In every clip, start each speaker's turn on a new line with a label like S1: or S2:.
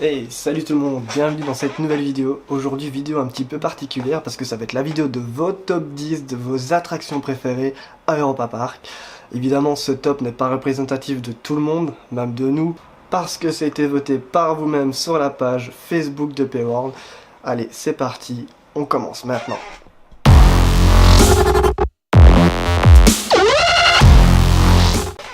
S1: Hey, salut tout le monde, bienvenue dans cette nouvelle vidéo. Aujourd'hui, vidéo un petit peu particulière parce que ça va être la vidéo de vos top 10 de vos attractions préférées à Europa Park. Évidemment, ce top n'est pas représentatif de tout le monde, même de nous, parce que ça a été voté par vous-même sur la page Facebook de P-World. Allez, c'est parti, on commence maintenant.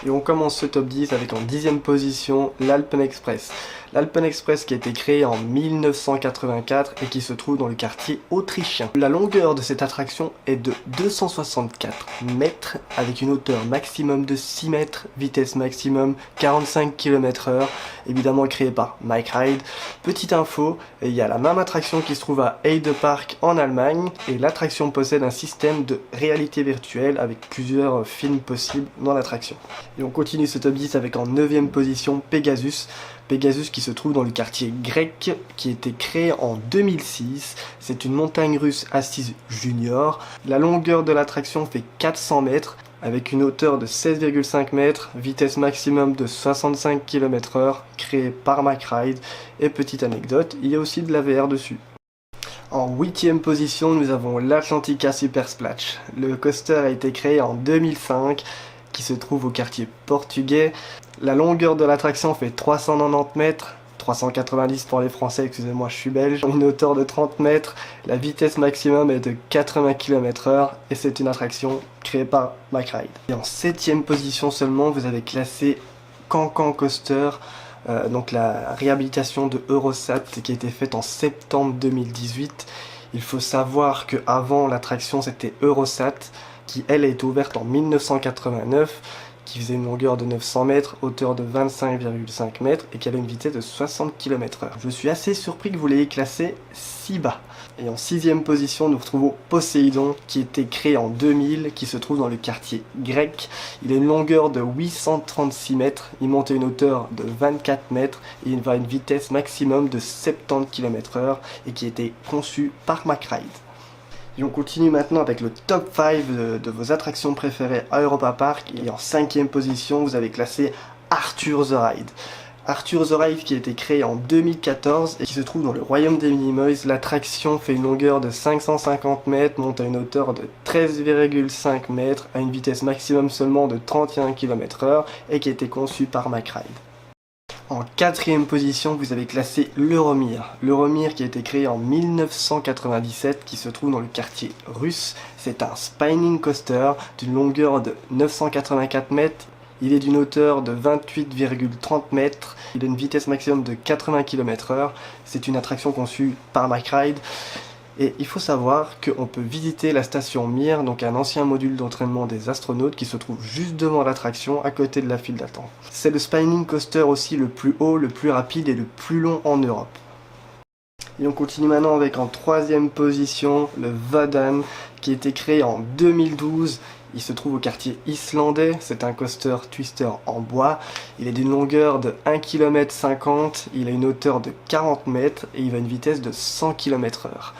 S1: Et on commence ce top 10 avec en 10e position l'Alpen Express. L'Alpen Express qui a été créé en 1984 et qui se trouve dans le quartier autrichien. La longueur de cette attraction est de 264 mètres avec une hauteur maximum de 6 mètres, vitesse maximum 45 km/h, évidemment créée par Mike Ride. Petite info, il y a la même attraction qui se trouve à Heide Park en Allemagne et l'attraction possède un système de réalité virtuelle avec plusieurs films possibles dans l'attraction. Et on continue ce top 10 avec en 9e position Pegasus. Pegasus qui se trouve dans le quartier grec, qui a été créé en 2006. C'est une montagne russe assise junior. La longueur de l'attraction fait 400 mètres avec une hauteur de 16,5 mètres, vitesse maximum de 65 km/h, créée par Mike Ride. Et petite anecdote, il y a aussi de la VR dessus. En 8e position, nous avons l'Atlantica Super Splash. Le coaster a été créé en 2005, qui se trouve au quartier portugais. La longueur de l'attraction fait 390 mètres, 390 pour les Français, excusez-moi, je suis belge. Une hauteur de 30 mètres, la vitesse maximum est de 80 km/h et c'est une attraction créée par Mike Ride. Et en 7e position seulement, vous avez classé Cancan Coaster, donc la réhabilitation de Eurosat qui a été faite en septembre 2018. Il faut savoir qu'avant l'attraction c'était Eurosat, qui elle a été ouverte en 1989, qui faisait une longueur de 900 mètres, hauteur de 25,5 mètres et qui avait une vitesse de 60 km/h. Je suis assez surpris que vous l'ayez classé si bas. Et en 6e position, nous retrouvons Poséidon, qui a été créé en 2000, qui se trouve dans le quartier grec. Il a une longueur de 836 mètres, il monte à une hauteur de 24 mètres et il va à une vitesse maximum de 70 km/h et qui a été conçu par Mike Ride. Et on continue maintenant avec le top 5 de vos attractions préférées à Europa Park. Et en 5e position, vous avez classé Arthur the Ride. Arthur the Ride qui a été créé en 2014 et qui se trouve dans le royaume des Minimoys. L'attraction fait une longueur de 550 mètres, monte à une hauteur de 13,5 mètres, à une vitesse maximum seulement de 31 km/h et qui a été conçue par Mike Ride. En 4e position, vous avez classé l'Euromir. L'Euromir qui a été créé en 1997, qui se trouve dans le quartier russe. C'est un spinning coaster d'une longueur de 984 mètres. Il est d'une hauteur de 28,30 mètres. Il a une vitesse maximum de 80 km/h. C'est une attraction conçue par Mike Ride. Et il faut savoir qu'on peut visiter la station Mir, donc un ancien module d'entraînement des astronautes qui se trouve juste devant l'attraction, à côté de la file d'attente. C'est le spinning coaster aussi le plus haut, le plus rapide et le plus long en Europe. Et on continue maintenant avec en 3e position le Vadan, qui a été créé en 2012. Il se trouve au quartier islandais, c'est un coaster twister en bois. Il est d'une longueur de 1,50 km, il a une hauteur de 40 mètres et il va à une vitesse de 100 km/h.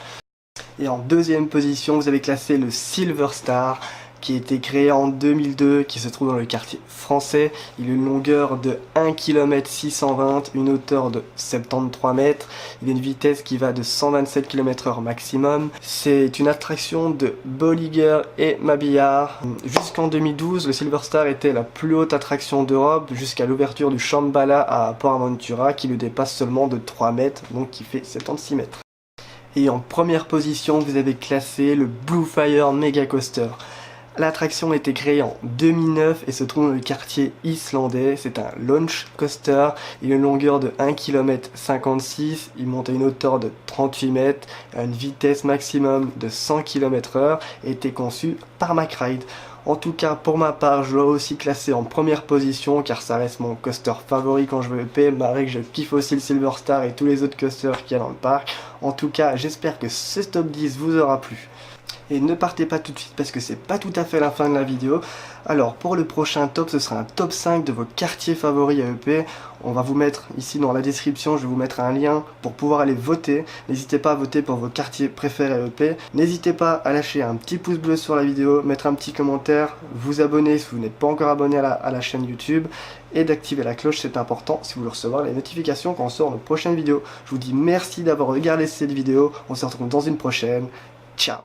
S1: Et en 2e position, vous avez classé le Silver Star, qui a été créé en 2002, qui se trouve dans le quartier français. Il a une longueur de 1,620 km, une hauteur de 73 mètres. Il a une vitesse qui va de 127 km/h maximum. C'est une attraction de Bolliger et Mabillard. Jusqu'en 2012, le Silver Star était la plus haute attraction d'Europe, jusqu'à l'ouverture du Shambhala à Port Aventura, qui le dépasse seulement de 3 mètres, donc qui fait 76 mètres. Et en première position, vous avez classé le Blue Fire Mega Coaster. L'attraction a été créée en 2009 et se trouve dans le quartier islandais. C'est un launch coaster. Il a une longueur de 1,56 km, il monte à une hauteur de 38 mètres, à une vitesse maximum de 100 km/h et a été conçu par Mike Ride. En tout cas, pour ma part, je l'aurais aussi classé en première position car ça reste mon coaster favori quand je veux EP, malgré que je kiffe aussi le Silver Star et tous les autres coasters qu'il y a dans le parc. En tout cas, j'espère que ce top 10 vous aura plu. Et ne partez pas tout de suite parce que c'est pas tout à fait la fin de la vidéo. Alors pour le prochain top, ce sera un top 5 de vos quartiers favoris AEP. On va vous mettre ici dans la description, je vais vous mettre un lien pour pouvoir aller voter. N'hésitez pas à voter pour vos quartiers préférés AEP. N'hésitez pas à lâcher un petit pouce bleu sur la vidéo, mettre un petit commentaire, vous abonner si vous n'êtes pas encore abonné à la chaîne YouTube et d'activer la cloche, c'est important si vous voulez recevoir les notifications quand on sort nos prochaines vidéos. Je vous dis merci d'avoir regardé cette vidéo, on se retrouve dans une prochaine. Ciao.